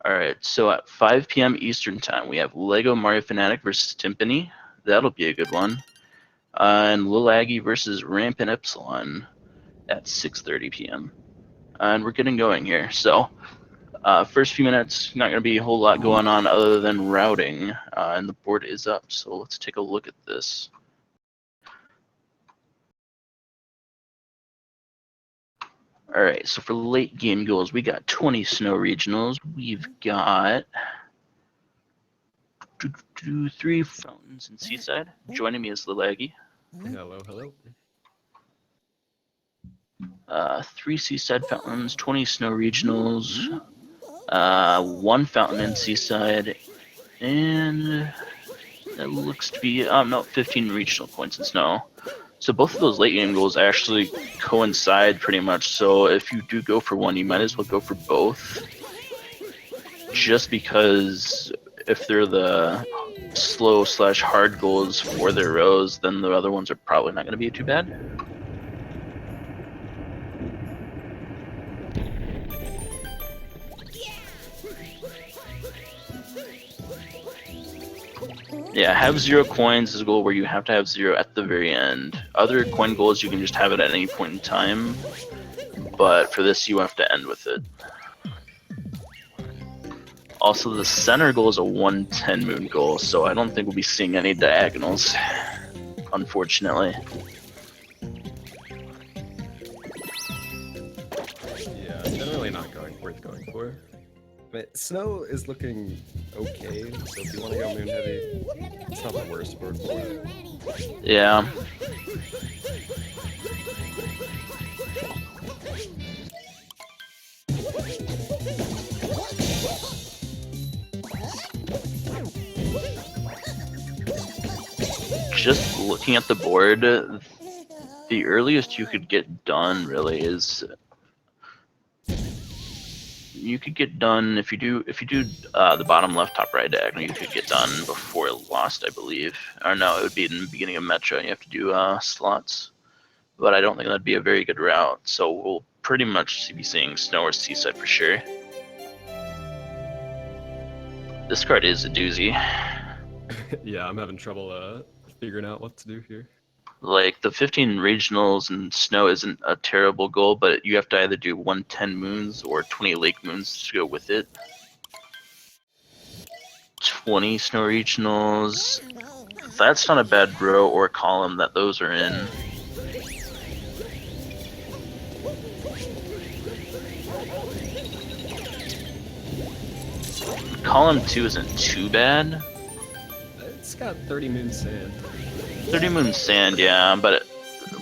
Alright, so at 5 p.m. Eastern Time, we have Lego Mario Fanatic versus Timpani. That'll be a good one. And Lil Aggie versus Rampant Epsilon at 6:30 p.m. And we're getting going here. So, first few minutes, not going to be a whole lot going on other than routing, and the board is up. So let's take a look at this. All right, so for late game goals, we got 20 snow regionals. We've got 3 fountains in Seaside. Joining me is Lil Aggie. Hello, hello. 3 Seaside fountains, 20 snow regionals, 1 fountain in Seaside, and that looks to be, no, 15 regional points in snow. So both of those late game goals actually coincide pretty much. So if you do go for one, you might as well go for both. Just because if they're the slow/hard goals for their rows, then the other ones are probably not going to be too bad. Yeah, have 0 coins is a goal where you have to have 0 at the very end. Other coin goals, you can just have it at any point in time. But for this, you have to end with it. Also, the center goal is a 110 moon goal, so I don't think we'll be seeing any diagonals, unfortunately. Yeah, generally not worth going for. But snow is looking okay, so if you want to go moon heavy, it's not the worst board for it. Yeah. Just looking at the board, the earliest you could get done really is you could get done if you do the bottom left, top right diagonal. You could get done before Lost, I believe. Or no, it would be in the beginning of Metro. You have to do slots, but I don't think that'd be a very good route. So we'll pretty much be seeing Snow or Seaside for sure. This card is a doozy. Yeah, I'm having trouble figuring out what to do here. Like the 15 regionals and Snow isn't a terrible goal, but you have to either do 110 moons or 20 lake moons to go with it. 20 snow regionals. That's not a bad row or column that those are in. Column 2 isn't too bad. It's got 30 moon sand. 30 moon sand, yeah, but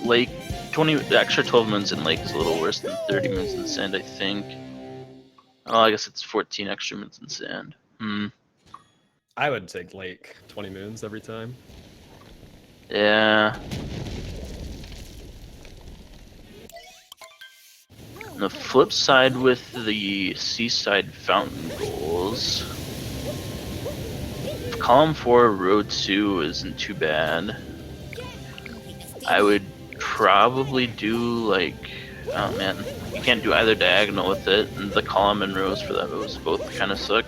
lake 20 extra 12 moons in lake is a little worse than 30 moons in sand, I think. Oh, I guess it's 14 extra moons in sand. I would take lake 20 moons every time. Yeah. On the flip side with the Seaside fountain goals, column 4 row 2 isn't too bad. I would probably do like, oh man, you can't do either diagonal with it, and the column and rows for those both kind of suck.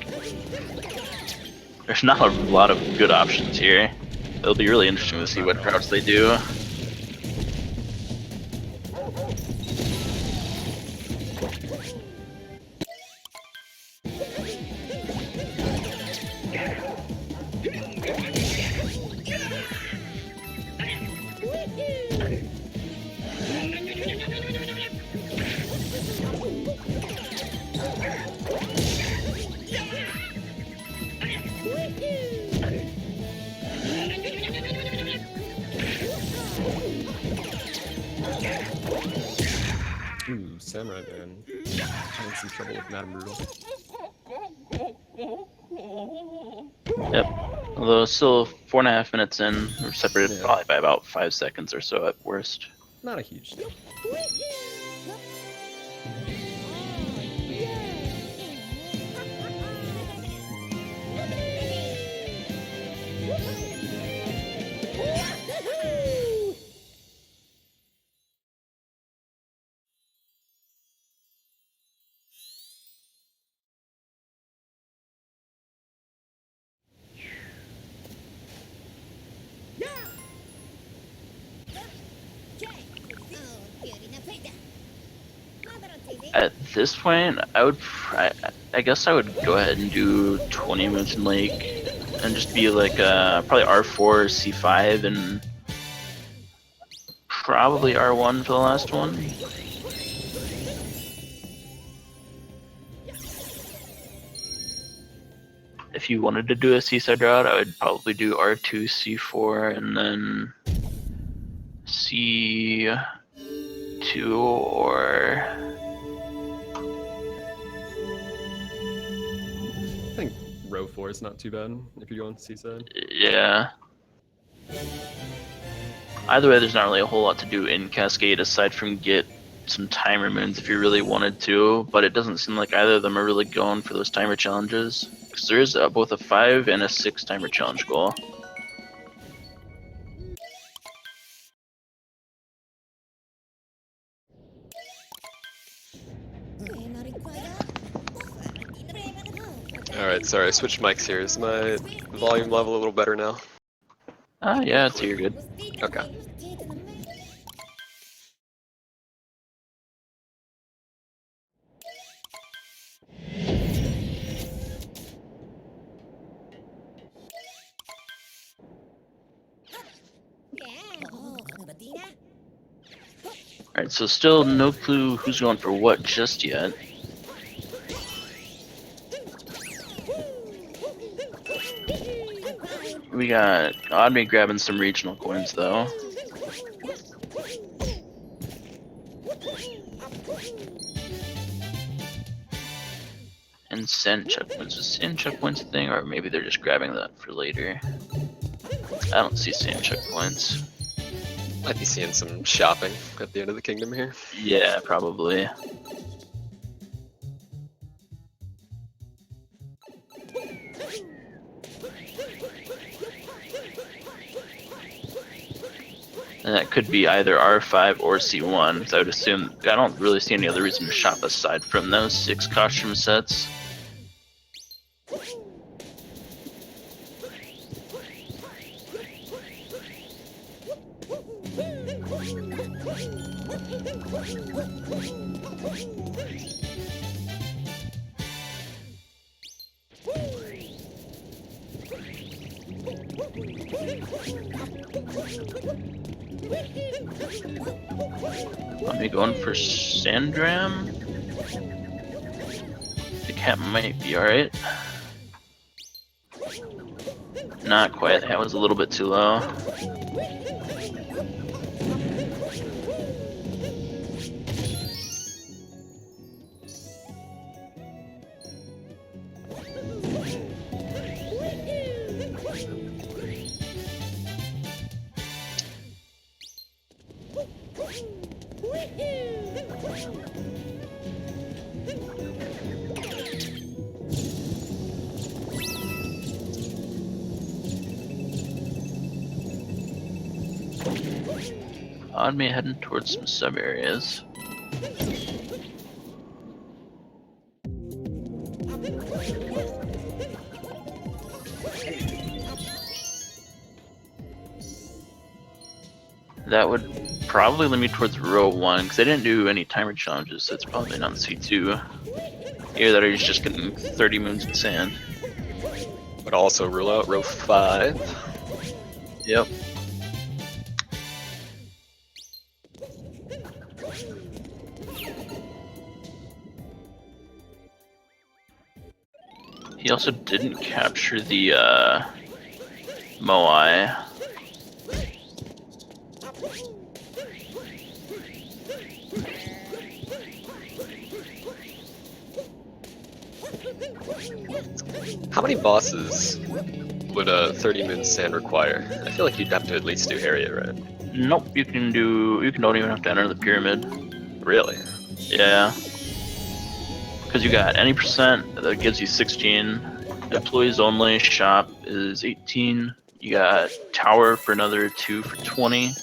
There's not a lot of good options here. It'll be really interesting to see what routes they do. Ooh, Samura1man. Having some trouble with Madame Brutal. Yep. Although still 4.5 minutes in, we're separated probably by about 5 seconds or so at worst. Not a huge deal. At this point, I guess I would go ahead and do 20 Mountain Lake and just be like probably R4, C5, and probably R1 for the last one. If you wanted to do a seaside route, I would probably do R2, C4, and then C2 or... I think row 4 is not too bad if you're going seaside. Yeah. Either way, there's not really a whole lot to do in Cascade aside from get some timer moons if you really wanted to, but it doesn't seem like either of them are really going for those timer challenges. Because there is both a 5 and a 6 timer challenge goal. Alright, sorry, I switched mics here. Is my volume level a little better now? Yeah, so you're good. Okay. Alright, so still no clue who's going for what just yet. We got Oddme grabbing some regional coins though. And send checkpoints. Is send checkpoints a thing, or maybe they're just grabbing that for later? I don't see sand checkpoints. Might be seeing some shopping at the end of the kingdom here. Yeah, probably. And that could be either R5 or C1, so I would assume, I don't really see any other reason to shop aside from those 6 costume sets. Let me go in for Sandram. The cat might be alright. Not quite, that was a little bit too low. Oddme heading towards some sub areas. That would probably lead me towards row 1, because I didn't do any timer challenges, so it's probably not C2. Either that or he's just getting 30 moons in sand. Would also rule out row 5. Yep. He also didn't capture the Moai. How many bosses would a 30 moon sand require? I feel like you'd have to at least do area, right? Nope, you don't even have to enter the pyramid. Really? Yeah. Because you got any percent, that gives you 16. Employees only, shop is 18. You got tower for another 2 for 20.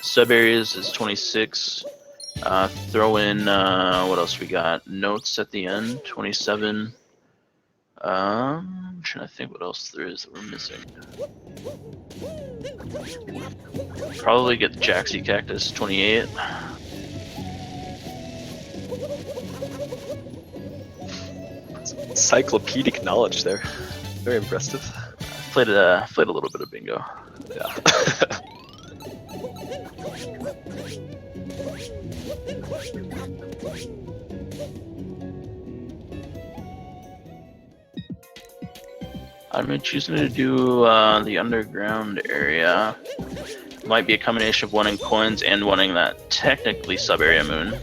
Sub areas is 26. Throw in, what else we got? Notes at the end, 27. I'm trying to think what else there is that we're missing. Probably get the Jaxie Cactus, 28. Encyclopedic knowledge there. Very impressive. Played a little bit of bingo. Yeah. I'm choosing to do the underground area. Might be a combination of wanting coins and wanting that technically sub-area moon.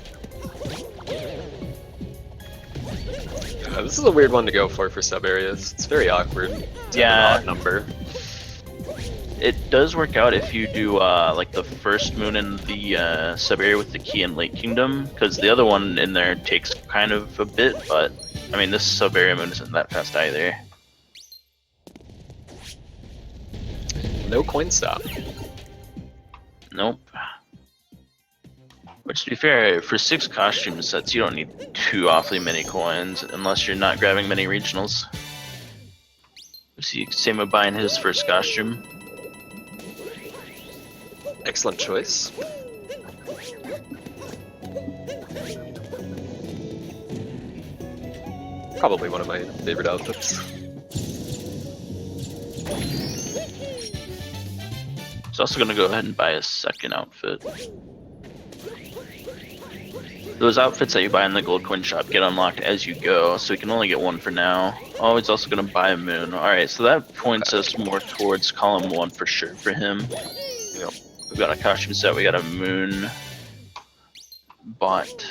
This is a weird one to go for sub areas. It's very awkward. It's an odd number. It does work out if you do like the first moon in the sub area with the key in Lake Kingdom, because the other one in there takes kind of a bit. But I mean, this sub area moon isn't that fast either. No coin stop. Nope. Which, to be fair, for 6 costume sets, you don't need too awfully many coins, unless you're not grabbing many regionals. See, same with buying his first costume. Excellent choice. Probably one of my favorite outfits. He's also going to go ahead and buy a second outfit. Those outfits that you buy in the gold coin shop get unlocked as you go, so you can only get one for now. Oh, he's also going to buy a moon. Alright, so that points us more towards column 1 for sure for him. Yep. We've got a costume set, we got a moon bought.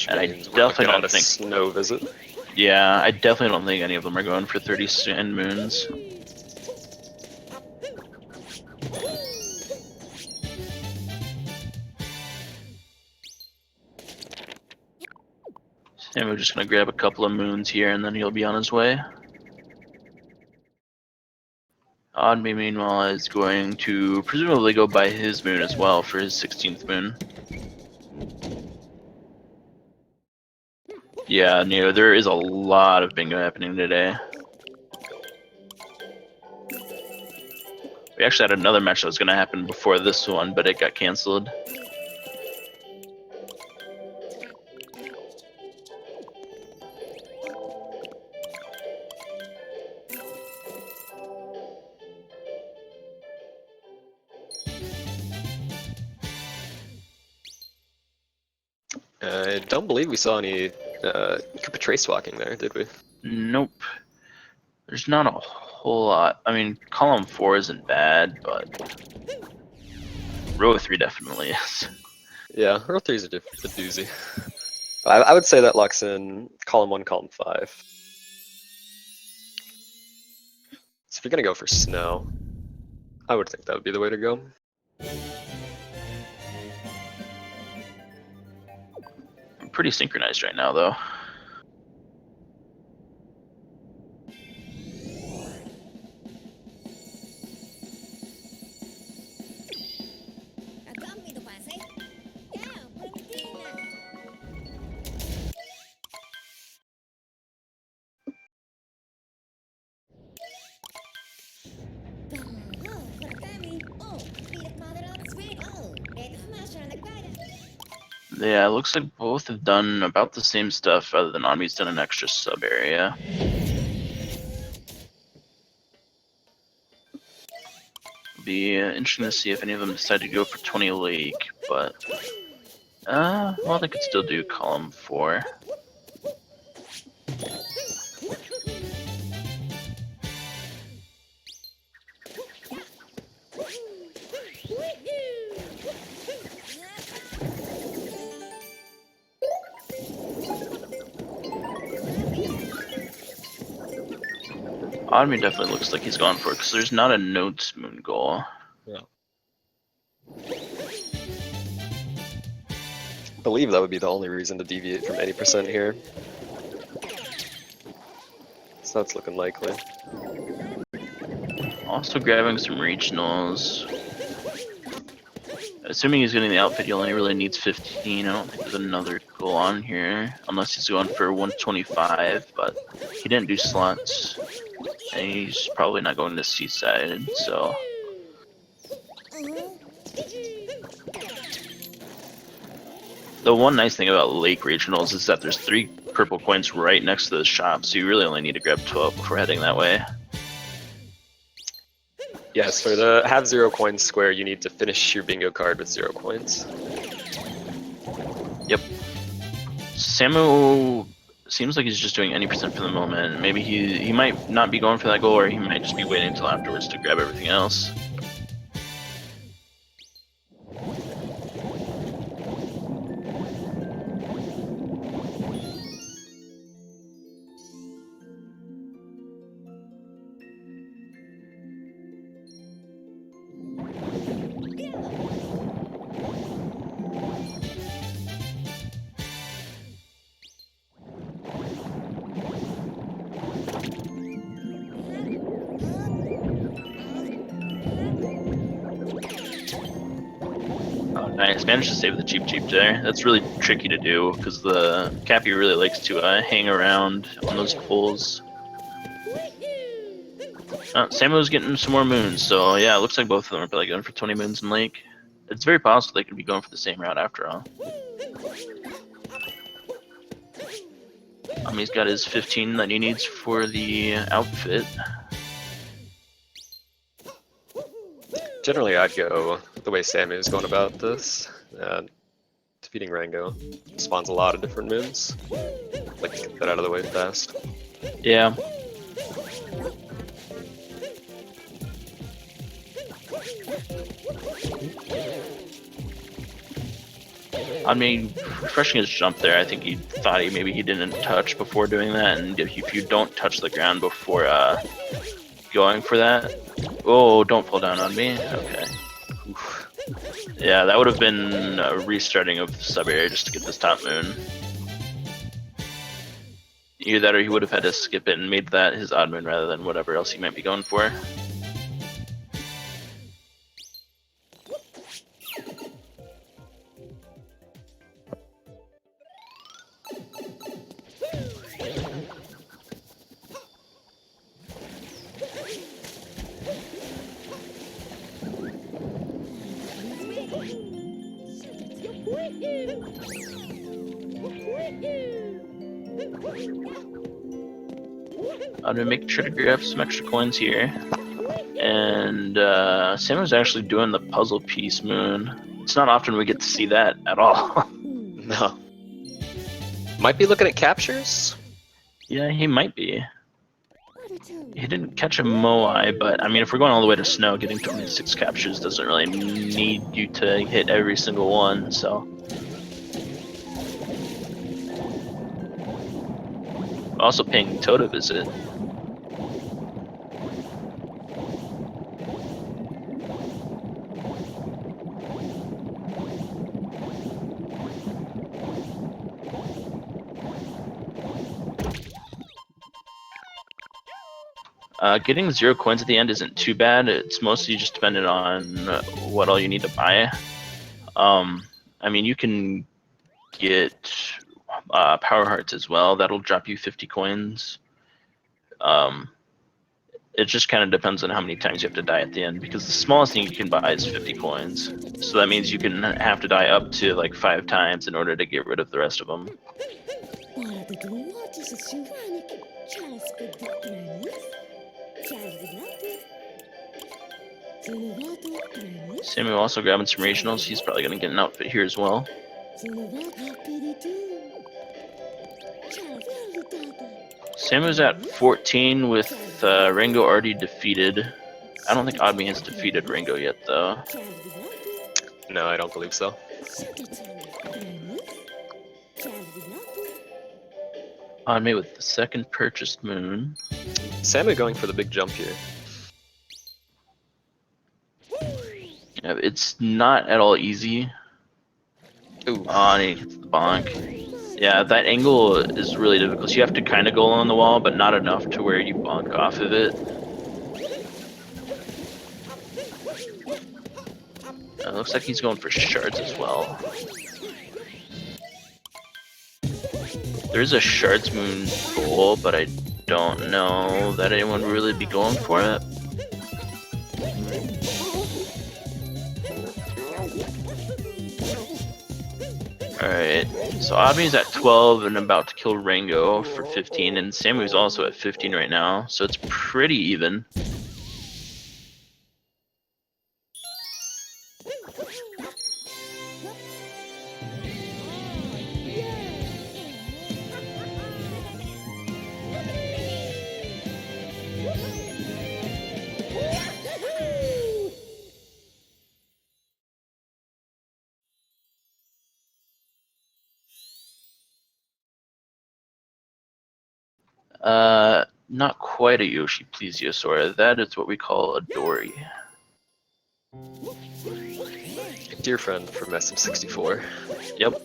And I definitely don't think snow visit. Yeah, I definitely don't think any of them are going for 30 sand moons. And we're just gonna grab a couple of moons here and then he'll be on his way. Oddme, meanwhile, is going to presumably go buy his moon as well for his 16th moon. Yeah, Neo, there is a lot of bingo happening today. We actually had another match that was going to happen before this one, but it got cancelled. I don't believe we saw any Koopa Trace walking there, did we? Nope. There's not a whole lot. I mean, column 4 isn't bad, but row 3 definitely is. Yeah, row 3 is a doozy. I would say that locks in column 1, column 5. So if you're gonna go for snow, I would think that would be the way to go. I'm pretty synchronized right now, though. Yeah, it looks like both have done about the same stuff, other than Onmi's done an extra sub area. Be interesting to see if any of them decide to go for 20 Lake, but well, they could still do column 4. Oddme definitely looks like he's gone for it, because there's not a notes moon goal. Yeah. I believe that would be the only reason to deviate from 80% here. So that's looking likely. Also grabbing some regionals. Assuming he's getting the outfit, he only really needs 15. I don't think there's another goal on here, unless he's going for 125, but he didn't do slots. And he's probably not going to Seaside, so... The one nice thing about Lake Regionals is that there's 3 purple coins right next to the shop, so you really only need to grab 12 before heading that way. Yes, for the have 0 coins square, you need to finish your bingo card with 0 coins. Yep. Samu seems like he's just doing any percent for the moment. Maybe he might not be going for that goal, or he might just be waiting until afterwards to grab everything else. Nice, managed to save the cheap there. That's really tricky to do because the Cappy really likes to hang around on those poles. Samu's getting some more moons, so yeah, it looks like both of them are probably going for 20 moons in Lake. It's very possible they could be going for the same route after all. He's got his 15 that he needs for the outfit. Generally, I'd go the way Samu is going about this. Defeating Rango spawns a lot of different moons. Like, get that out of the way fast. Yeah. I mean, refreshing his jump there, I think he thought maybe he didn't touch before doing that, and if you don't touch the ground before going for that... Oh, don't fall down on me. Okay. Oof. Yeah, that would have been a restarting of the sub-area just to get this top moon. Either that or he would have had to skip it and made that his odd moon rather than whatever else he might be going for. I'm gonna make sure to grab some extra coins here. And Sam was actually doing the puzzle piece moon. It's not often we get to see that at all. No. Might be looking at captures? Yeah, he might be. He didn't catch a Moai, but I mean, if we're going all the way to Snow, getting 26 captures doesn't really need you to hit every single one, so. Also paying Toad a visit. Getting 0 coins at the end isn't too bad. It's mostly just dependent on what all you need to buy. I mean, you can get Power Hearts as well. That'll drop you 50 coins. It just kind of depends on how many times you have to die at the end, because the smallest thing you can buy is 50 coins. So that means you can have to die up to like 5 times in order to get rid of the rest of them. Samu also grabbing some regionals. He's probably going to get an outfit here as well. Samu's at 14 with Ringo already defeated. I don't think Oddme has defeated Ringo yet, though. No, I don't believe so. Oddme with the second purchased moon. Samu going for the big jump here. Yeah, it's not at all easy. Ooh. And he hits the bonk. Yeah, that angle is really difficult. So you have to kind of go along the wall, but not enough to where you bonk off of it. It looks like he's going for shards as well. There's a shards moon goal, but I don't know that anyone would really be going for it. Alright, so Abby's at 12 and about to kill Rango for 15, and Samu's also at 15 right now, so it's pretty even. Not quite a Yoshi Plesiosaur. That is what we call a Dory. Dear friend from SM64. Yep.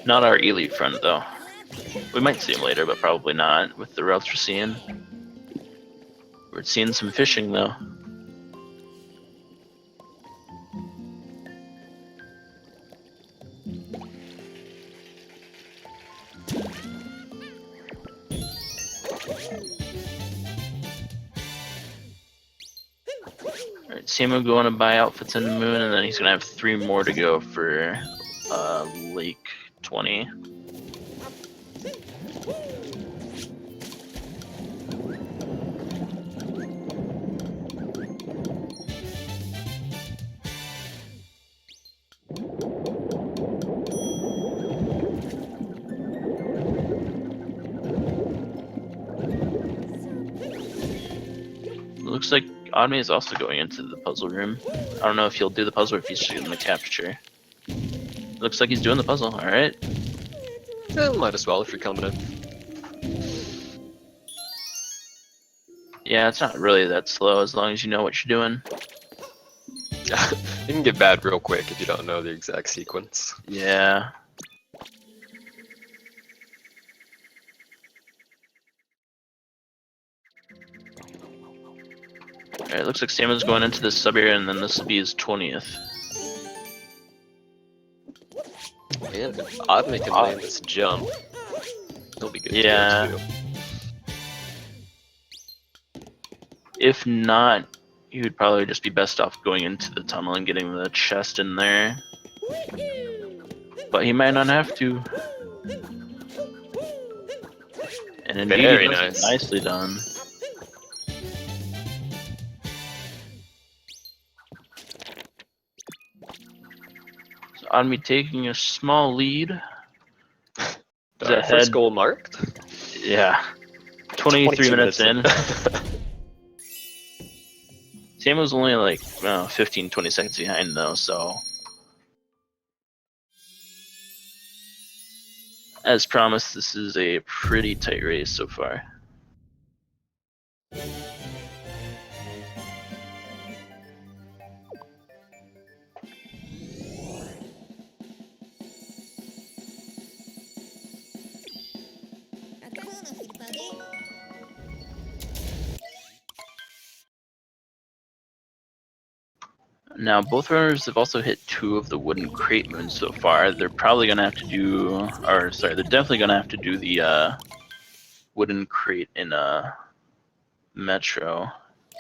Not our elite friend, though. We might see him later, but probably not, with the routes we're seeing. We're seeing some fishing, though. Alright, Samu going to buy outfits in the moon, and then he's going to have 3 more to go for Lake 20. Looks like Adme is also going into the puzzle room. I don't know if he'll do the puzzle or if he's just doing the capture. Looks like he's doing the puzzle, alright. Yeah, might as well if you're coming in. Yeah, it's not really that slow as long as you know what you're doing. It can get bad real quick if you don't know the exact sequence. Yeah. Alright, looks like Samu's going into this sub area, and then this will be his 20th. Man, if Adme can land this jump, he'll be good to Yeah. go too. If not, he would probably just be best off going into the tunnel and getting the chest in there. But he might not have to. And indeed, Very he does it nice. Nicely done. So on me taking a small lead. Is Alright, first goal marked. Yeah. 23 minutes in. Sam was only like 15, 20 seconds behind though, so. As promised, this is a pretty tight race so far. Now, both runners have also hit 2 of the wooden crate moons so far. They're probably going to have to do, or sorry, they're definitely going to have to do the wooden crate in Metro,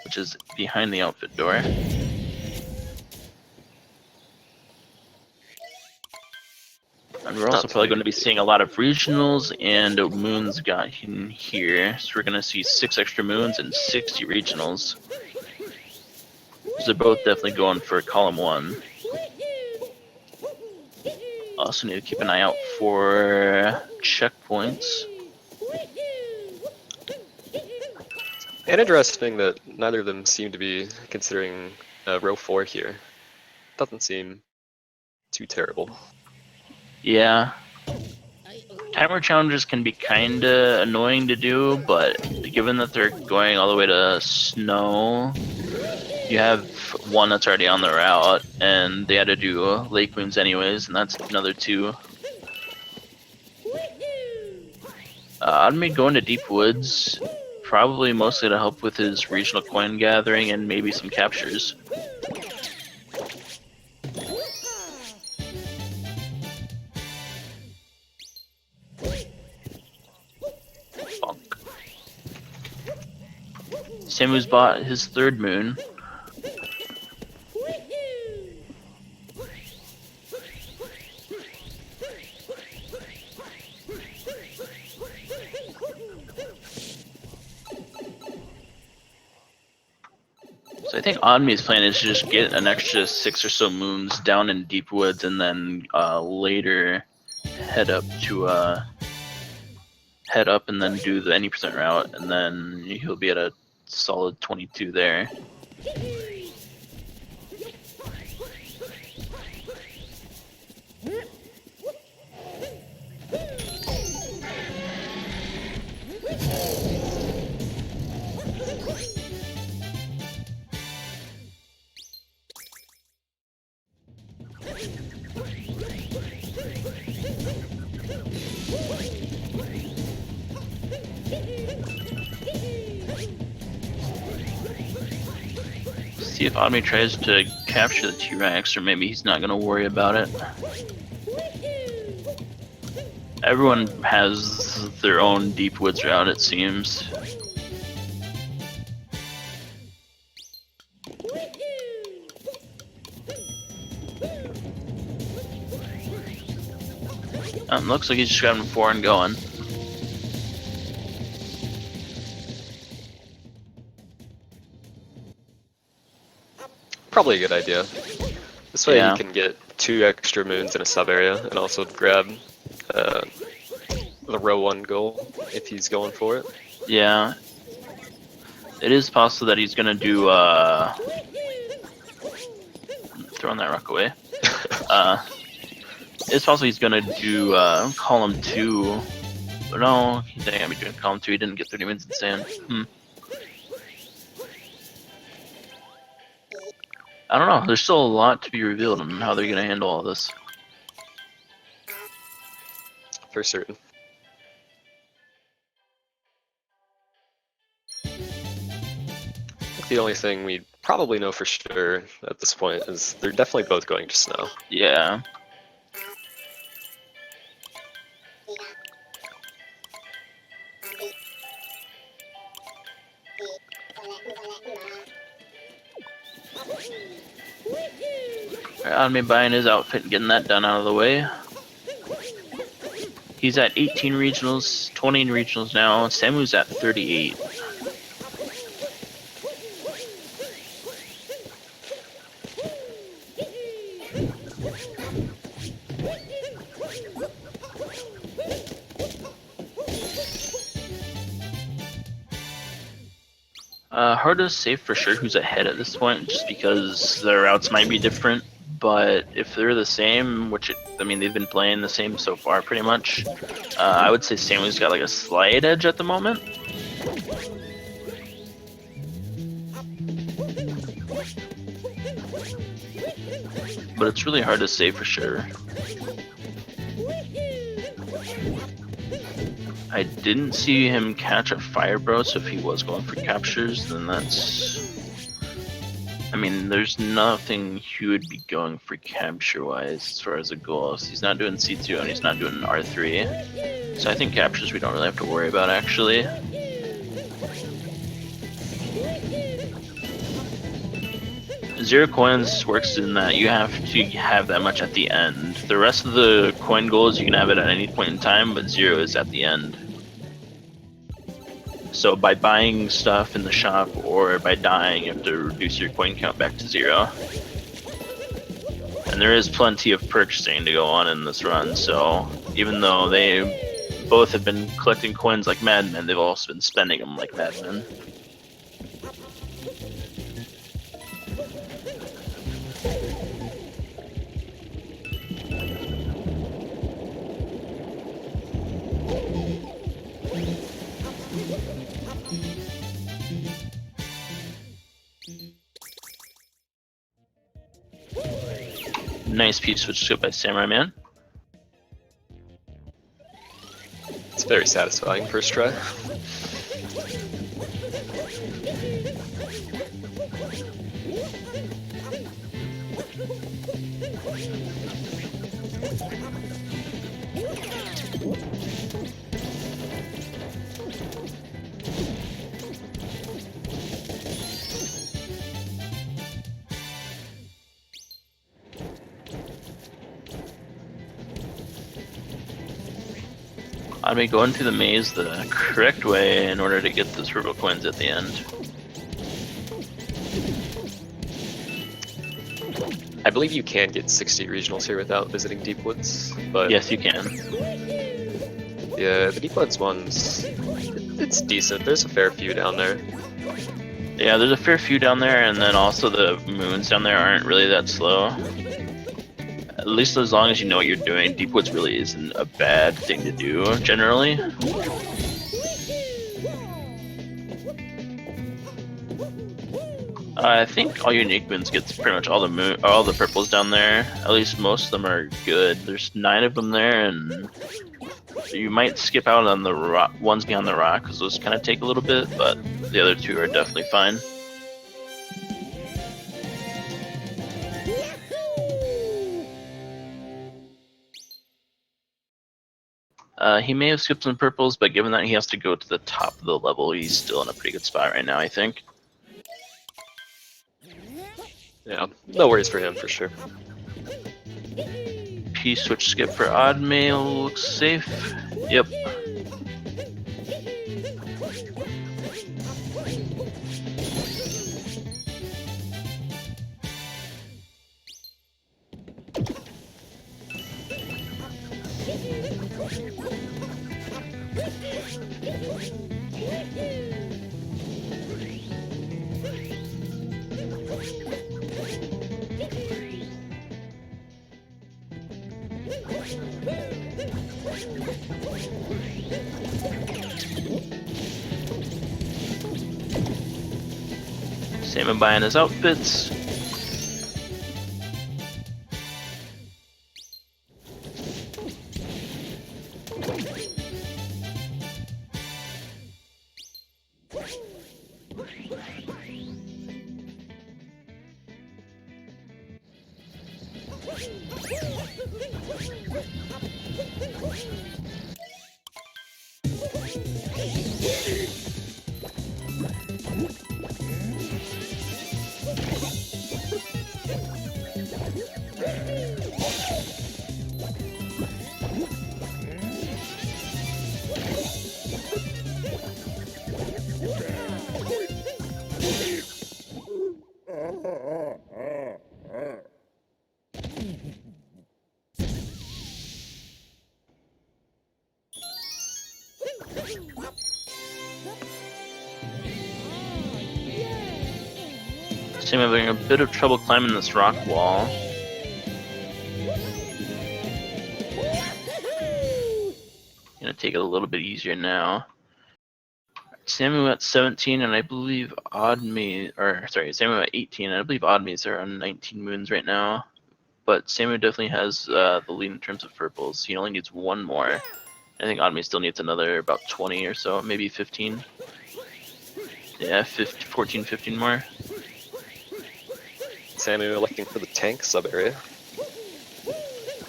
which is behind the outfit door. And we're also probably going to be seeing a lot of regionals and moons got in here. So we're going to see 6 extra moons and 60 regionals. So they're both definitely going for column 1. Also need to keep an eye out for checkpoints. And interesting that neither of them seem to be considering row 4 here. Doesn't seem too terrible. Yeah. Timer challenges can be kinda annoying to do, but given that they're going all the way to snow, you have one that's already on the route, and they had to do lake moons anyways, and that's another 2. I'd be going to deep woods, probably mostly to help with his regional coin gathering and maybe some captures. Samu's bought his 3rd moon. So I think Onmi's plan is to just get an extra 6 or so moons down in deep woods, and then later head up and then do the any percent route, and then he'll be at a solid 22 there. See if Omni tries to capture the T-Rex, or maybe he's not going to worry about it. Everyone has their own deep woods route, it seems. Looks like he's just got him 4 and going. Probably a good idea. This way Yeah. you can get 2 extra moons in a sub area and also grab the row 1 goal if he's going for it. Yeah. It is possible that he's gonna do throwing that rock away. It's possible he's gonna do column 2. But no, he's not gonna be doing column 2. He didn't get 30 minutes in sand. I don't know. There's still a lot to be revealed on how they're gonna handle all this. For certain. I think the only thing we probably know for sure at this point is they're definitely both going to snow. Yeah. On me buying his outfit and getting that done out of the way. He's at 18 regionals, 20 in regionals now. Samu's at 38. Hard to say for sure who's ahead at this point, just because their routes might be different. But if they're the same, which I mean they've been playing the same so far pretty much, I would say Samu's got like a slight edge at the moment. But it's really hard to say for sure. I didn't see him catch a fire bro, so if he was going for captures, then that's... I mean, there's nothing he would be going for capture-wise as far as a goal. So he's not doing C2 and he's not doing R3. So I think captures we don't really have to worry about, actually. Zero coins works in that you have to have that much at the end. The rest of the coin goals, you can have it at any point in time, but 0 is at the end. So by buying stuff in the shop or by dying, you have to reduce your coin count back to 0. And there is plenty of purchasing to go on in this run, so even though they both have been collecting coins like madmen, they've also been spending them like madmen. Nice piece switched up by Samura1man. It's very satisfying first try. I'd be going through the maze the correct way in order to get those purple coins at the end. I believe you can get 60 regionals here without visiting Deep Woods, but Yes, you can. yeah, the Deep Woods one's it's decent. There's a fair few down there. Yeah, there's a fair few down there, and then also the moons down there aren't really that slow. At least as long as you know what you're doing, Deep Woods really isn't a bad thing to do, generally. I think all unique moons gets pretty much all the purples down there. At least most of them are good. There's 9 of them there, and you might skip out on the ones beyond the rock because those kind of take a little bit, but the other 2 are definitely fine. He may have skipped some purples, but given that he has to go to the top of the level, he's still in a pretty good spot right now, I think. Yeah, no worries for him for sure. P-switch skip for odd mail looks safe. Yep. SMO buying his outfits. Seem having a bit of trouble climbing this rock wall. Gonna take it a little bit easier now. Samu at 17, and I believe Samu at 18, and I believe Oddme's are on 19 moons right now. But Samu definitely has the lead in terms of purples. He only needs 1 more. I think Oddme still needs another about 20 or so, maybe 15. Yeah, 14, 15 more. Samu electing for the tank sub area.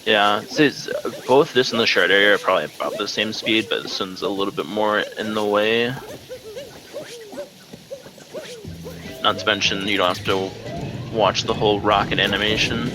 Yeah, both this and the shard area are probably about the same speed, but this one's a little bit more in the way. Not to mention, you don't have to watch the whole rocket animation.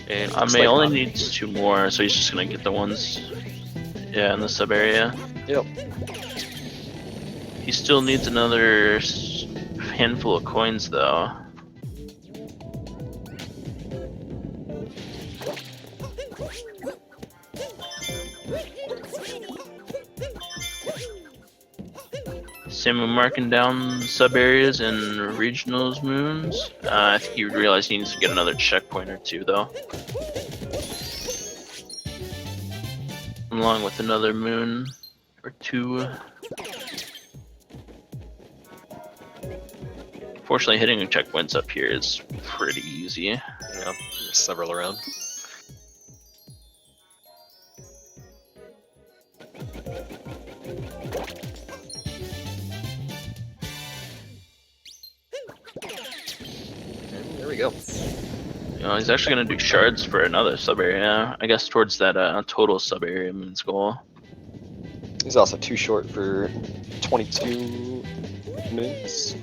And May only needs 2 more, so he's just gonna get the ones, in the sub area. Yep. He still needs another handful of coins, though. Samu marking down sub areas and regionals moons. I think you realize he needs to get another checkpoint or 2, though. Along with another moon or 2. Fortunately, hitting checkpoints up here is pretty easy. Yeah, there's several around. And there we go. He's actually going to do shards for another sub area. I guess towards that total sub area moon's goal. He's also too short for 22 minutes.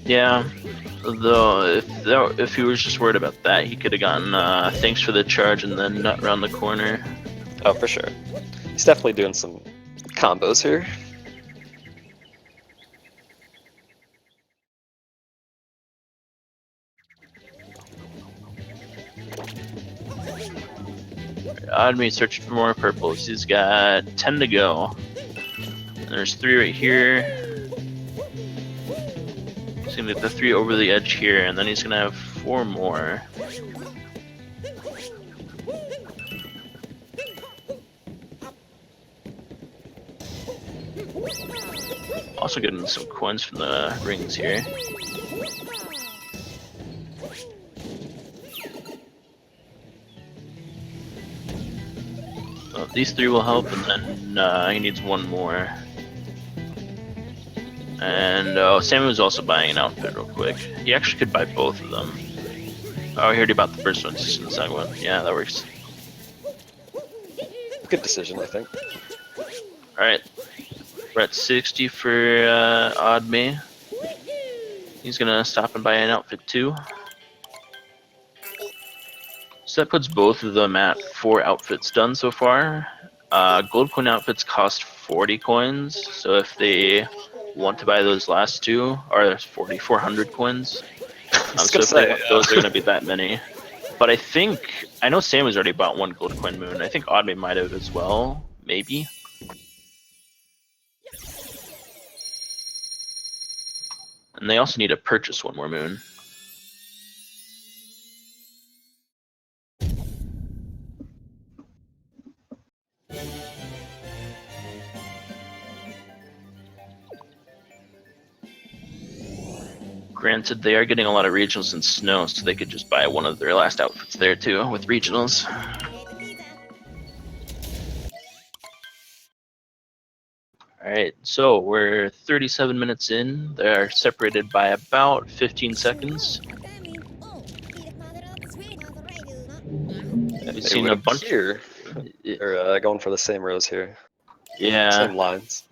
Yeah, though if he was just worried about that, he could have gotten thanks for the charge and then nut around the corner. Oh, for sure. He's definitely doing some combos here. Oddme searching for more purples. He's got 10 to go. And there's 3 right here. He's gonna get the 3 over the edge here, and then he's gonna have 4 more. Also getting some coins from the rings here. So these 3 will help, and then he needs 1 more. And Sammy was also buying an outfit real quick. He actually could buy both of them. Oh, he already bought the first one, just the second one. Yeah, that works. Good decision, I think. Alright. We're at 60 for Oddme. He's gonna stop and buy an outfit too. So that puts both of them at 4 outfits done so far. Gold coin outfits cost 40 coins, so if they want to buy those last 2, or 400 coins. So if they want those, are gonna be that many. But I know Sam has already bought 1 gold coin moon. I think Oddme might have as well, maybe. And they also need to purchase 1 more moon. Granted, they are getting a lot of regionals in snow, so they could just buy one of their last outfits there too, with regionals. Alright, so we're 37 minutes in. They're separated by about 15 seconds. I've seen a bunch here. They're going for the same rows here. Yeah, Same lines.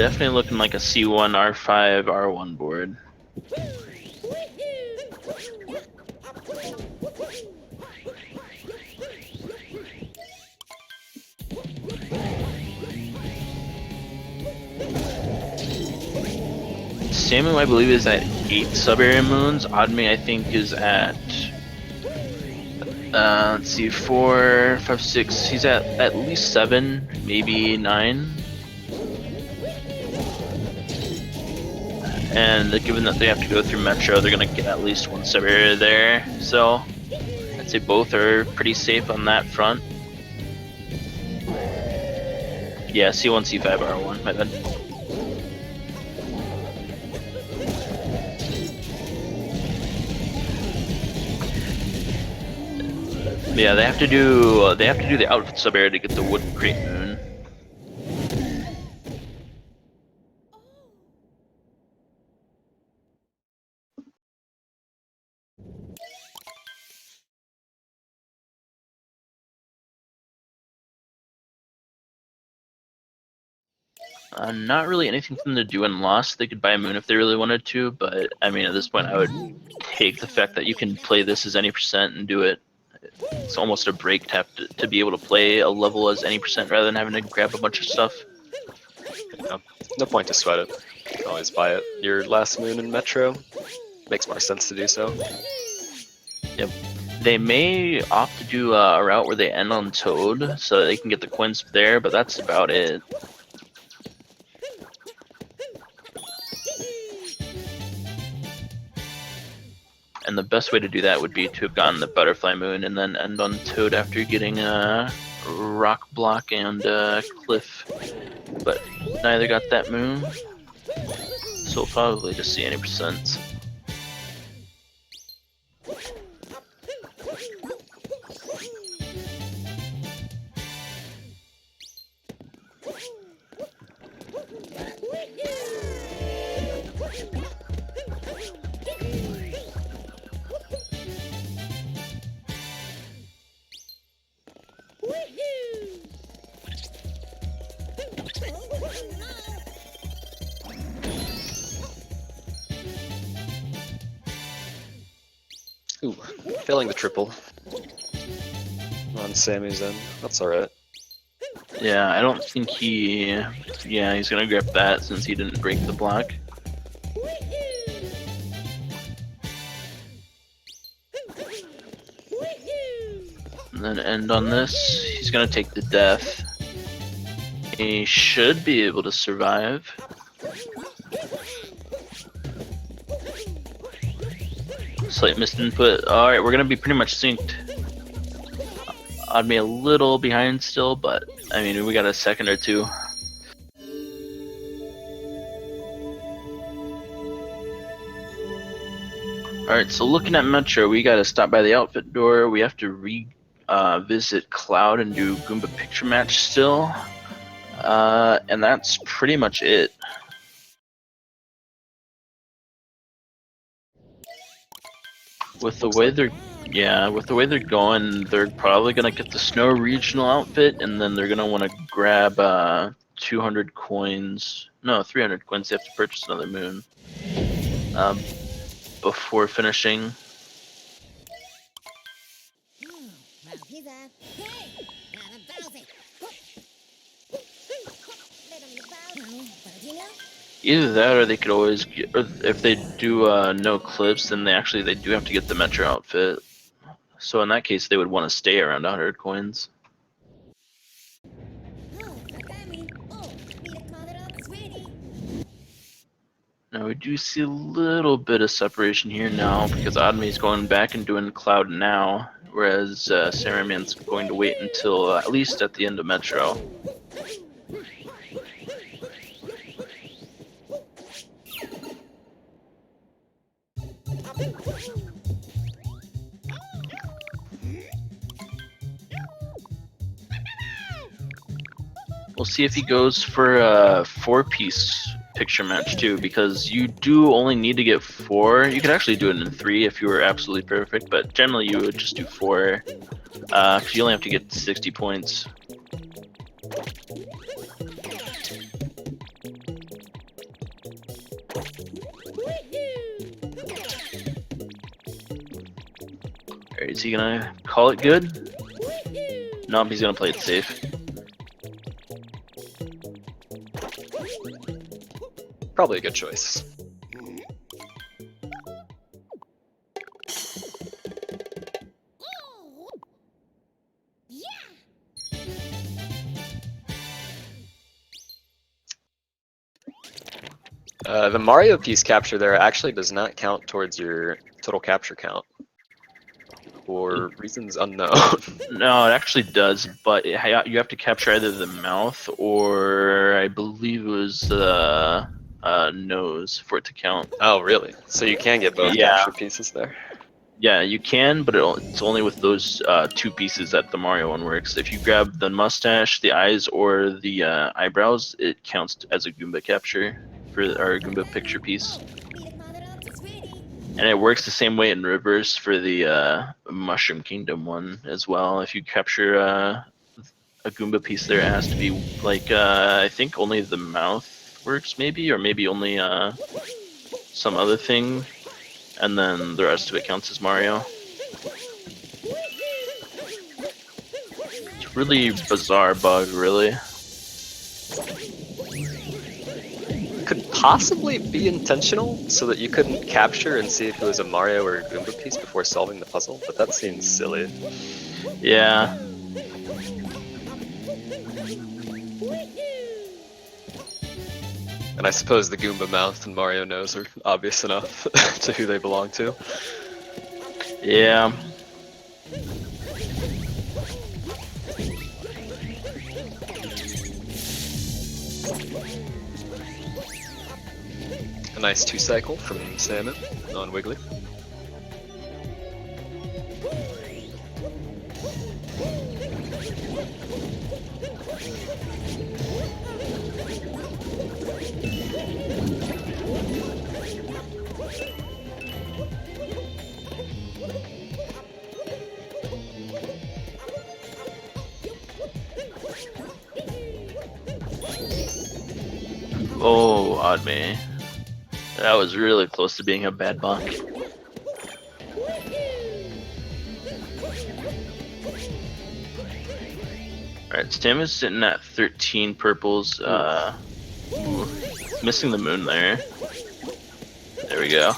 definitely looking like a C1, R5, R1 board. Samu, I believe, is at 8 sub-area moons. Oddme, I think, is at let's see, 4, 5, 6. He's at least 7, maybe 9. And given that they have to go through Metro, they're gonna get at least 1 sub-area there. So I'd say both are pretty safe on that front. Yeah, C1, C5, R1, my bad. Yeah, they have to do the outfit sub-area to get the wooden crate moon. Not really anything for them to do in Lost. They could buy a moon if they really wanted to, but I mean, at this point, I would take the fact that you can play this as any percent and do it. It's almost a break tap to be able to play a level as any percent rather than having to grab a bunch of stuff. Yeah, no point to sweat it. You can always buy it. Your last moon in Metro makes more sense to do so. Yep. They may opt to do a route where they end on Toad so that they can get the coins there, but that's about it. And the best way to do that would be to have gotten the Butterfly Moon and then end on Toad after getting Rock Block and Cliff. But neither got that moon, so we'll probably just see any percent. Ooh, failing the triple on Sammy's end. That's alright. Yeah, I don't think he... Yeah, he's gonna grab that since he didn't break the block. And then end on this. He's gonna take the death. He should be able to survive. Slight missed input. Alright, we're gonna be pretty much synced. I'd be a little behind still, but I mean, we got a second or two. Alright, so looking at Metro, we gotta stop by the outfit door. We have to visit Cloud and do Goomba picture match still. And that's pretty much it. With the way they're going, they're probably gonna get the Snow Regional outfit, and then they're gonna want to grab 200 coins. No, 300 coins. They have to purchase another moon before finishing. Either that, or they could always get, or if they do no clips, then they do have to get the Metro outfit. So in that case, they would want to stay around 100 coins. Now we do see a little bit of separation here now because Odyssey's going back and doing Cloud now, whereas Samura1man's going to wait until at least at the end of Metro. We'll see if he goes for a 4-piece picture match too, because you do only need to get 4. You could actually do it in 3 if you were absolutely perfect, but generally you would just do 4, because you only have to get 60 points. Alright, is he gonna call it good? Nope, he's gonna play it safe. Probably a good choice. The Mario piece capture there actually does not count towards your total capture count, for reasons unknown. No, it actually does, but you have to capture either the mouth or I believe it was the nose for it to count. Oh, really? So you can get both capture pieces there? Yeah, you can, but it's only with those 2 pieces that the Mario one works. If you grab the mustache, the eyes, or the eyebrows, it counts as a Goomba capture for our Goomba picture piece. And it works the same way in reverse for the Mushroom Kingdom one as well. If you capture a Goomba piece there, it has to be like, I think only the mouth works maybe, or maybe only some other thing, and then the rest of it counts as Mario. It's a really bizarre bug, really. Could possibly be intentional, so that you couldn't capture and see if it was a Mario or a Goomba piece before solving the puzzle, but that seems silly. Yeah. And I suppose the Goomba mouth and Mario nose are obvious enough to who they belong to. Yeah. A nice 2-cycle from Salmon on Wiggly. Oh, odd me. That was really close to being a bad buck. Alright, Stam is sitting at 13 purples. Ooh, missing the moon there. There we go.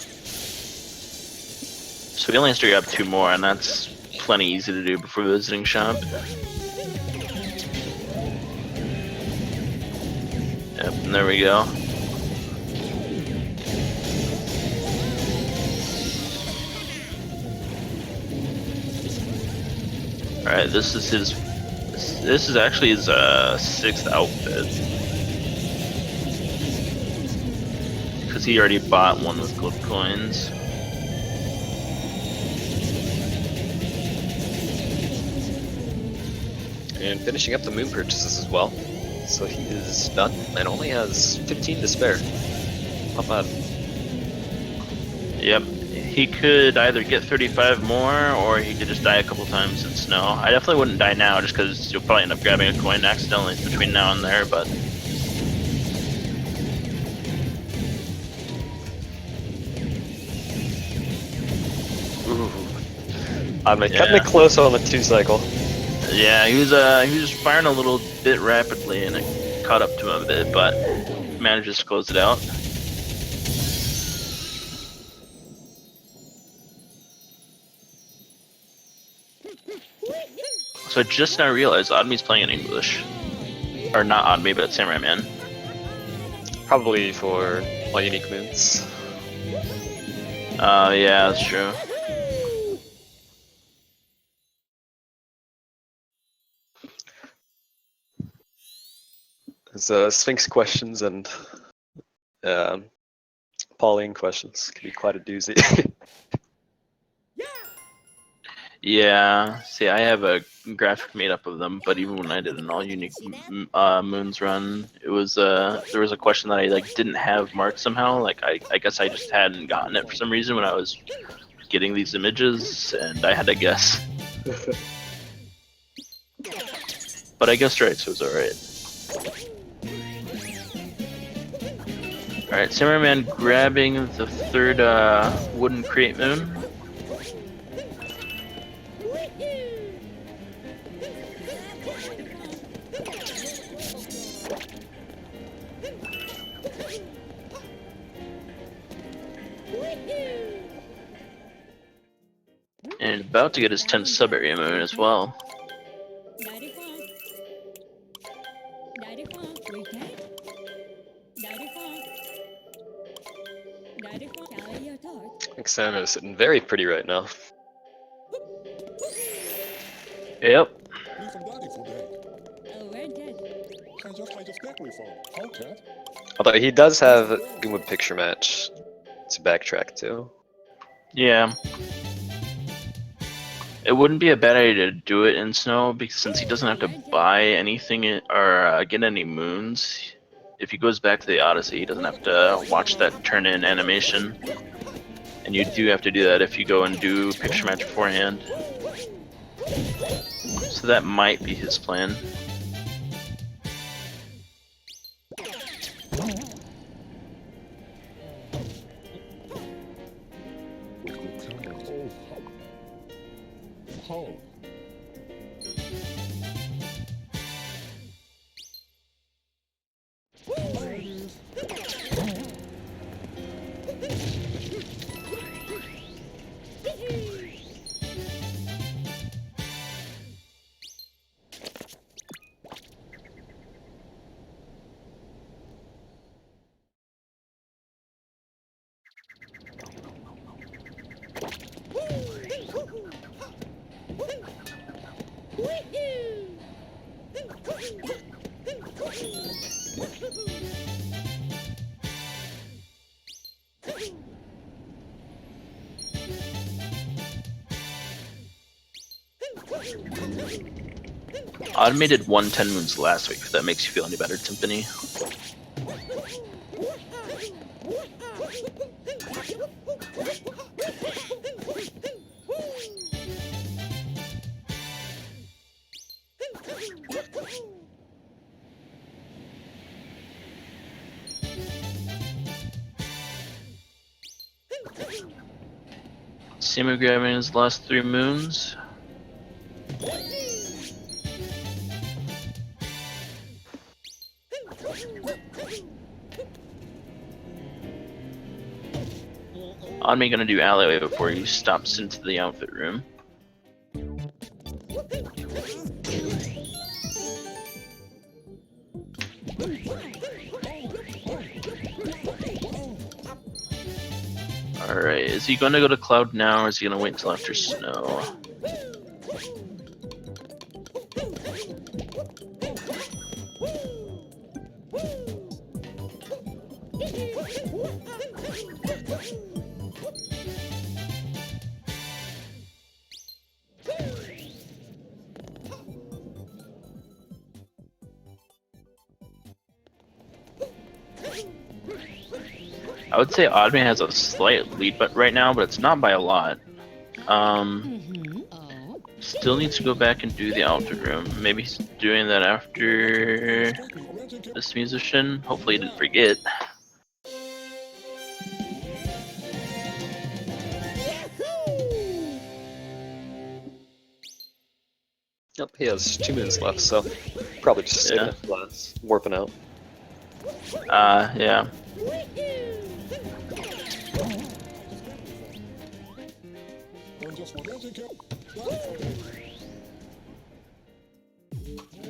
So he only has to grab 2 more, and that's plenty easy to do before visiting shop. Yep, and there we go. Alright, this is his. This is actually his 6th outfit. Because he already bought one with gold coins. And finishing up the moon purchases as well. So he is done and only has 15 to spare. Not bad. Yep, he could either get 35 more or he could just die a couple times in snow. I definitely wouldn't die now just because you'll probably end up grabbing a coin accidentally between now and there, but... Ooh. I'm cutting it close on the 2 cycle. Yeah, he was firing a little bit rapidly and it caught up to him a bit, but manages to close it out. So I just now realized Oddme's playing in English. Or not Oddme, but Samura1man. Probably for all unique moons. Yeah, that's true. His Sphinx questions and Pauline questions can be quite a doozy. Yeah, see, I have a graphic made up of them, but even when I did an all unique moons run, it was there was a question that I like didn't have marked somehow. Like I guess I just hadn't gotten it for some reason when I was getting these images, and I had to guess. But I guessed right, so it was alright. Alright, Samura1man grabbing the 3rd wooden crate moon. And about to get his 10th sub-area moon as well. Sam is sitting very pretty right now. Yep. Although he does have Goomba Picture Match to backtrack to. Yeah. It wouldn't be a bad idea to do it in snow, because since he doesn't have to buy anything or get any moons, if he goes back to the Odyssey, he doesn't have to watch that turn-in animation. And you do have to do that if you go and do picture match beforehand. So that might be his plan. Automated 110 moons last week, if that makes you feel any better, Timpani. Samu grabbing his last 3 moons. Oddman gonna do alleyway before he stops into the outfit room. Alright, is he gonna go to Cloud now or is he gonna wait until after Snow? I would say Oddman has a slight lead but right now, but it's not by a lot. Still needs to go back and do the outfit room. Maybe he's doing that after this musician. Hopefully he didn't forget. Yep, he has 2 minutes left, so probably just saving Yeah. it for last. Warping out. Yeah.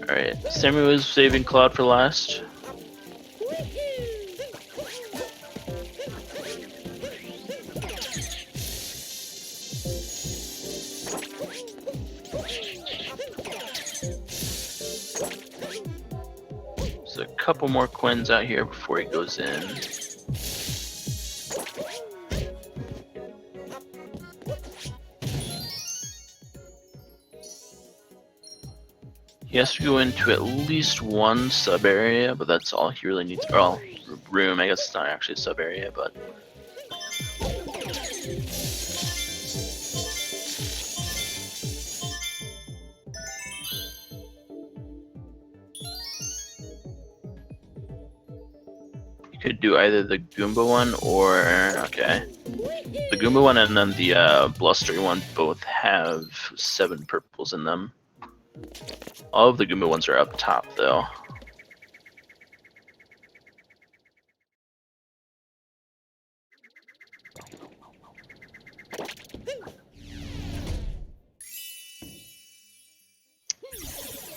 Alright, Samu is saving Cloud for last. There's a couple more coins out here before he goes in. He has to go into at least 1 sub area, but that's all he really needs. Well, room. I guess it's not actually a sub area, but. You could do either the Goomba one or okay. The Goomba one and then the Blustery one both have 7 purples in them. All of the Goomba ones are up top, though.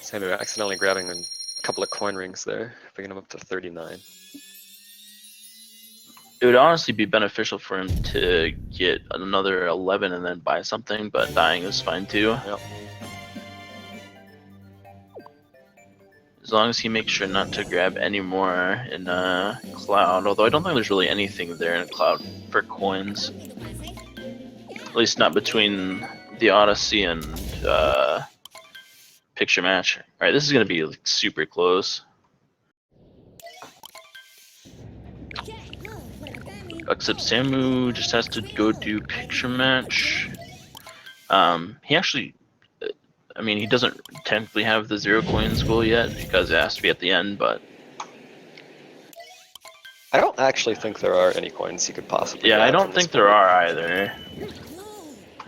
Samu accidentally grabbing a couple of coin rings there, bringing him up to 39. It would honestly be beneficial for him to get another 11 and then buy something, but dying is fine too. Yep. As long as he makes sure not to grab any more in Cloud, although I don't think there's really anything there in Cloud for coins. At least not between the Odyssey and Picture Match. Alright, this is going to be like, super close. Except Samu just has to go do Picture Match. He actually... I mean, he doesn't technically have the 0 coins goal yet because it has to be at the end, but... I don't actually think there are any coins he could possibly Yeah, I grab don't from this think there point. are either.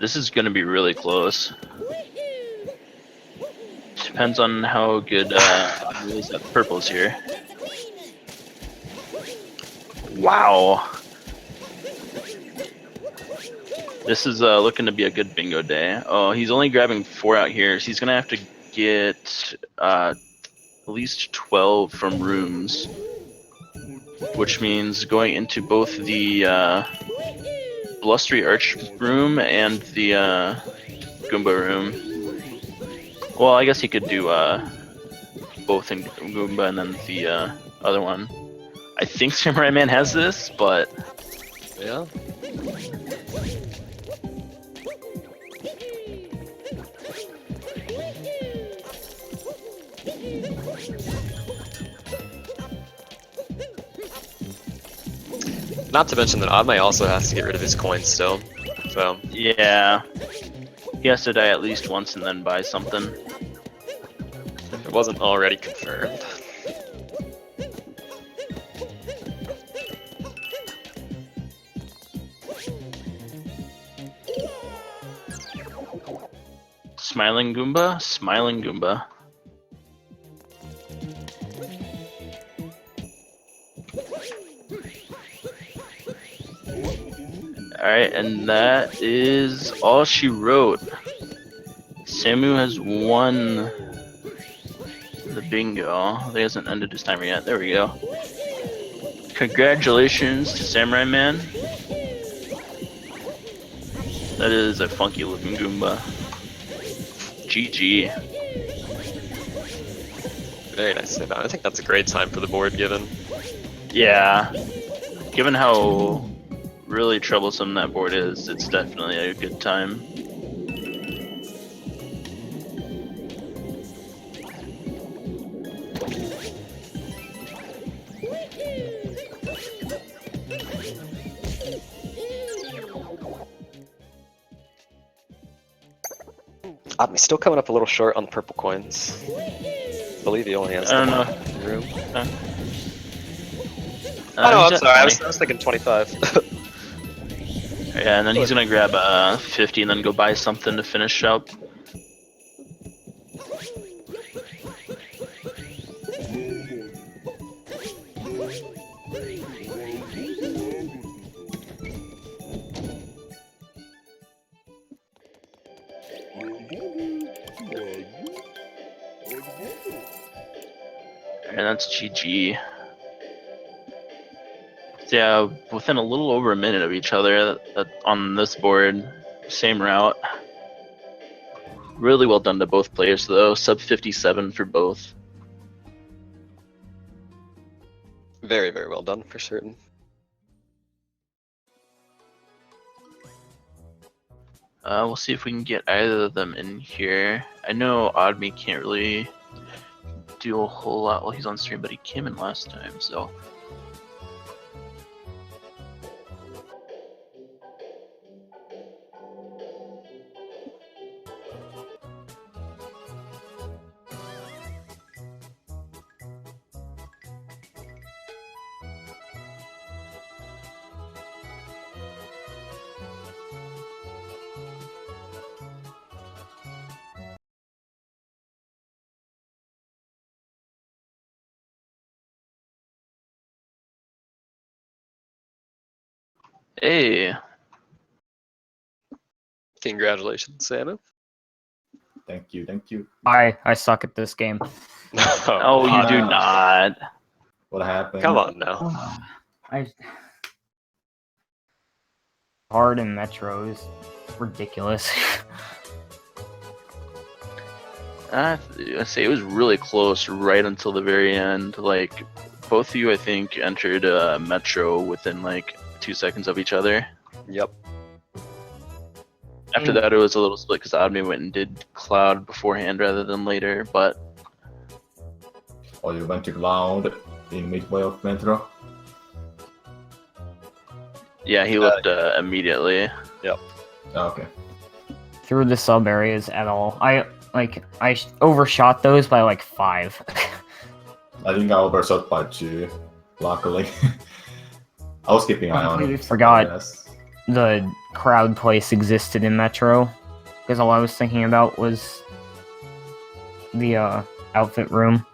This is going to be really close. Depends on how good release that purple's here. Wow! This is looking to be a good bingo day. Oh, he's only grabbing 4 out here, so he's going to have to get at least 12 from rooms. Which means going into both the Blustery Arch room and the Goomba room. Well, I guess he could do both in Goomba and then the other one. I think Samura1man has this, but... Yeah. Not to mention that Oddman also has to get rid of his coins still, so... Yeah. He has to die at least once and then buy something. If it wasn't already confirmed. Smiling Goomba? Smiling Goomba. Alright, and that is all she wrote. Samu has won the bingo. He hasn't ended his timer yet. There we go. Congratulations to Samura1man. That is a funky looking Goomba. GG. Very nice. I think that's a great time for the board, given. Yeah. Given how really troublesome that board is, it's definitely a good time. I'm still coming up a little short on the purple coins. I believe he only has I don't the know. one room. Uh, Oh no, he's I'm at sorry. I 20. was thinking 25. Yeah, and then he's gonna grab 50 and then go buy something to finish up. And that's GG. Yeah, within a little over a minute of each other on this board, same route. Really well done to both players though, sub 57 for both. Very, very well done for certain. We'll see if we can get either of them in here. I know Oddme can't really do a whole lot while he's on stream, but he came in last time, so. Hey, Congratulations, Samu. Thank you, thank you. I suck at this game. oh, you do not. What happened? Come on now. I hard in Metro is ridiculous. I say it was really close right until the very end. Like, both of you, I think, entered Metro within like 2 seconds of each other. Yep. After that, it was a little split because Oddme went and did Cloud beforehand rather than later, but Or you went to Cloud in midway of Metro? yeah, he looked immediately. Okay. Through the sub areas at all. I overshot those by like 5. I think I overshot by 2, luckily. I was keeping an eye on completely it. forgot Yes. the crowd place existed in Metro because all I was thinking about was the outfit room.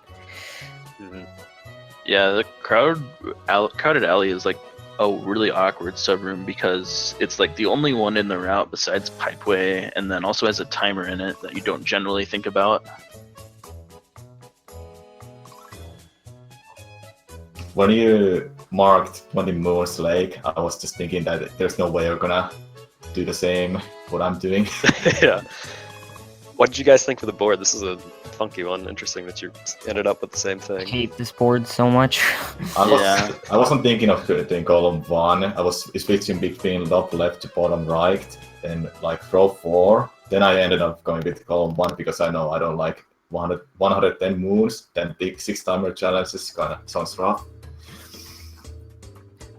Mhm. Yeah, the crowded alley is like a really awkward subroom because it's like the only one in the route besides Pipeway, and then also has a timer in it that you don't generally think about. When you marked 20 Moons Lake, I was just thinking that there's no way you're gonna do the same what I'm doing. Yeah. What did you guys think for the board? This is a funky one. Interesting that you ended up with the same I thing. hate this board so much. I wasn't thinking of doing column 1. I was switching between top left to bottom right, and like row 4. Then I ended up going with column 1 because I know I don't like 110 moons. Then big 6-timer challenges kind of sounds rough.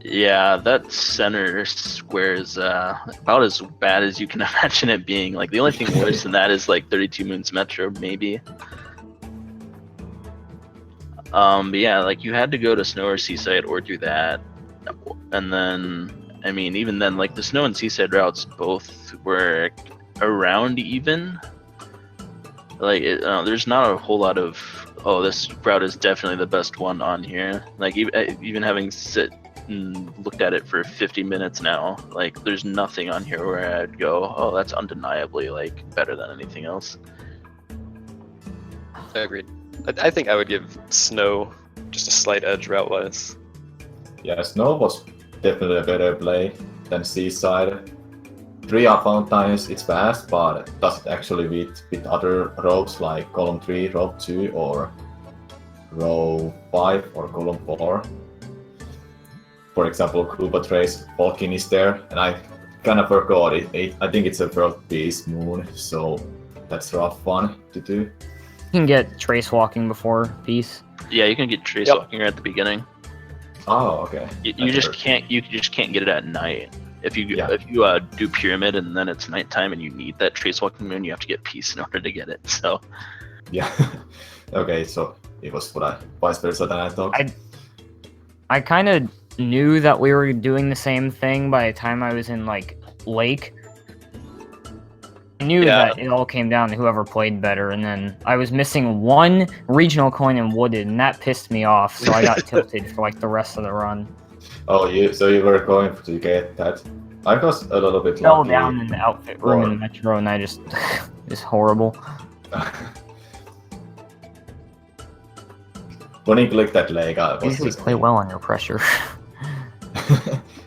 Yeah, that center square is about as bad as you can imagine it being. Like, the only thing worse than that is like 32 Moons Metro, maybe. But yeah, like you had to go to Snow or Seaside or do that. And then, I mean, even then, like the Snow and Seaside routes both were around even. Like, there's not a whole lot of, oh, this route is definitely the best one on here. Like, even having sit and looked at it for 50 minutes now, like, there's nothing on here where I'd go, oh, that's undeniably, like, better than anything else. I agreed. I think I would give Snow just a slight edge route-wise. Yeah, Snow was definitely a better play than Seaside. 3 up fountains, it's fast, but does it actually with other rows like column 3, row 2, or row 5 or column 4? For example, Koopa Trace Falcon is there, and I kind of forgot it. I think it's a World Peace Moon, so that's rough fun to do. You can get trace walking before peace. Yeah, you can get trace Yep. walking right at the beginning. Oh, okay. You just can't. You just can't get it at night. If you Yeah. do pyramid and then it's nighttime and you need that trace walking moon, you have to get peace in order to get it. So Yeah. Okay, so it was vice versa than I thought. I kind of knew that we were doing the same thing by the time I was in like Lake. I knew Yeah. that it all came down to whoever played better, and then I was missing one regional coin in Wooded, and that pissed me off. So I got tilted for like the rest of the run. Oh, so you were going to get that. I was a little bit Fell lucky. down in the outfit room in the metro, and I just it's horrible. When you click that leg, I You was usually just play well under pressure.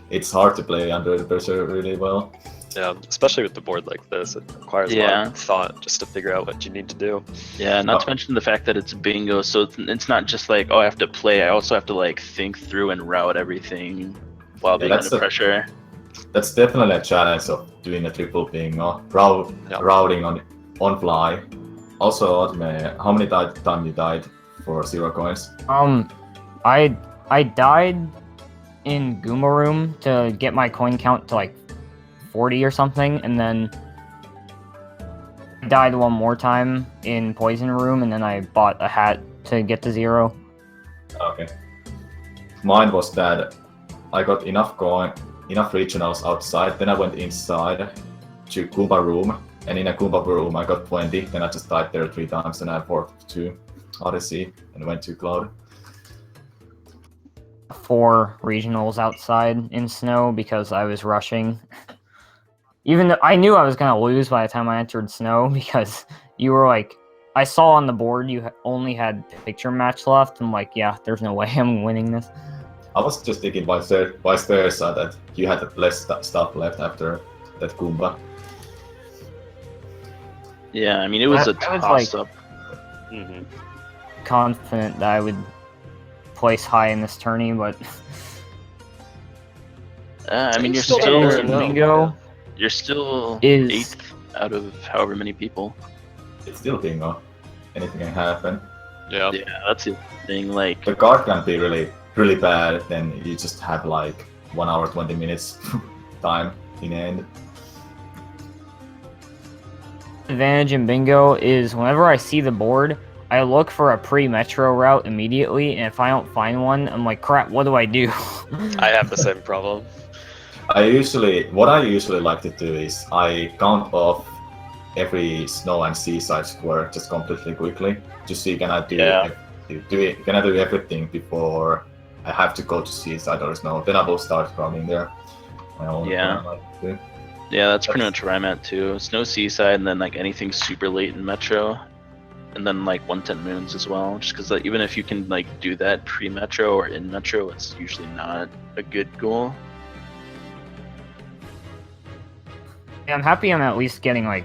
It's hard to play under pressure really well. Yeah, especially with the board like this, it requires a lot of thought just to figure out what you need to do. yeah, not to Oh. mention the fact that it's bingo, so it's not just like, oh, I have to play. I also have to like think through and route everything while being that's under the- pressure. That's definitely a challenge of doing a triple bingo, Yeah. routing on fly. Also, Otme, how many time you died for 0 coins? I died in Goomba Room to get my coin count to like 40 or something, and then I died one more time in Poison Room, and then I bought a hat to get to 0. Okay. Mine was that I got enough regionals outside, then I went inside to Goomba Room, and in a Goomba Room I got 20, then I just died there 3 times, and I forked to Odyssey and went to Cloud. 4 regionals outside in snow because I was rushing. Even though I knew I was gonna lose by the time I entered snow, because you were like, I saw on the board you only had picture match left. I'm like, yeah, there's no way I'm winning this. I was just thinking vice versa, that you had less stuff left after that Goomba. Yeah, I mean it was I a was, toss like- up. Mm-hmm. Confident that I would place high in this tourney, but I mean You you're still still don't really know. bingo you're still is 8th out of however many people. It's still bingo. Anything can happen. Yeah. Yeah, that's the thing. Like, The card can be really bad, then you just have like 1 hour 20 minutes time in end. advantage in bingo is whenever I see the board, I look for a pre-metro route immediately, and if I don't find one, I'm like, crap, what do I do? I have the same problem. What I usually like to do is I count off every snow and seaside square just completely quickly, just so can I do can I do everything before I have to go to seaside or snow. Then I will start running there. Yeah. What I like to do. yeah, that's pretty much where I'm at too. Snow Seaside, and then like anything super late in Metro, and then like 110 Moons as well. Just because like, even if you can like do that pre-Metro or in Metro, it's usually not a good goal. Yeah, I'm happy I'm at least getting like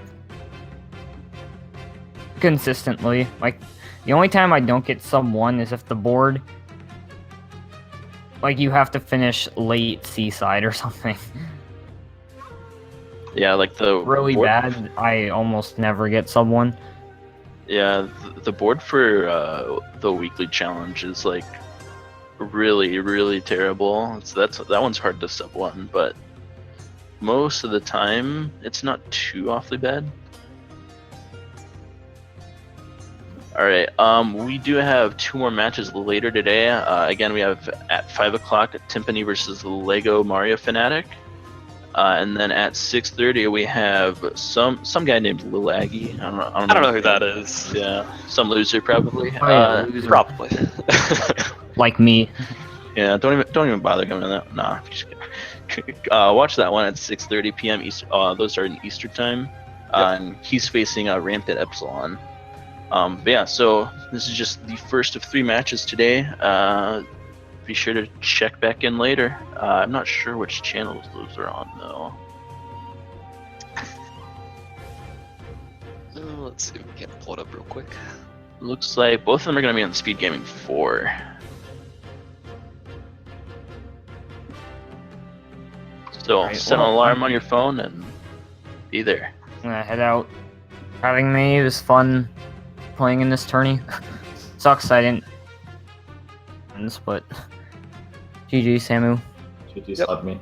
consistently. Like the only time I don't get sub 1 is if the board, like, you have to finish late seaside or something. Yeah, like the Really board- bad, I almost never get sub 1. Yeah, the board for the weekly challenge is like really terrible. So that one's hard to sub 1, but most of the time it's not too awfully bad. All right, we do have 2 more matches later today. Again, we have at 5 o'clock Timpani versus Lego Mario Fanatic. And then at 6:30 we have some guy named Lil Aggie. I don't know who that is. Yeah, some loser probably. Oh yeah, loser. Probably. Like me. Yeah, don't even bother going to that. Nah, just kidding. Watch that one at 6:30 p.m. East. Those are in Eastern time. And he's facing Rampant Epsilon. But yeah, so this is just the first of 3 matches today. Be sure to check back in later. I'm not sure which channels those are on though. Let's see if we can pull it up real quick. Looks like both of them are going to be on Speed Gaming 4. So Alright, set an well, alarm on your phone and be there. I'm gonna head out. Having me, it was fun playing in this tourney. Sucks I didn't. But GG, Samu. GG's Yep. admin.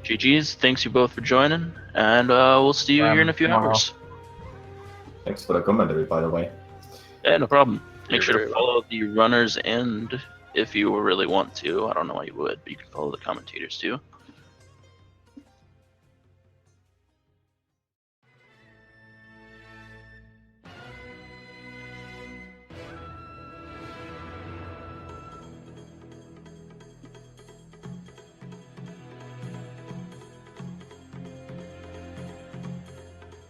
GG's, thanks you both for joining, and we'll see you here in a few Tomorrow. hours. Thanks for the commentary, by the way. Yeah, no problem. Make You're sure to very follow the runners, and if you really want to, I don't know why you would, but you can follow the commentators too.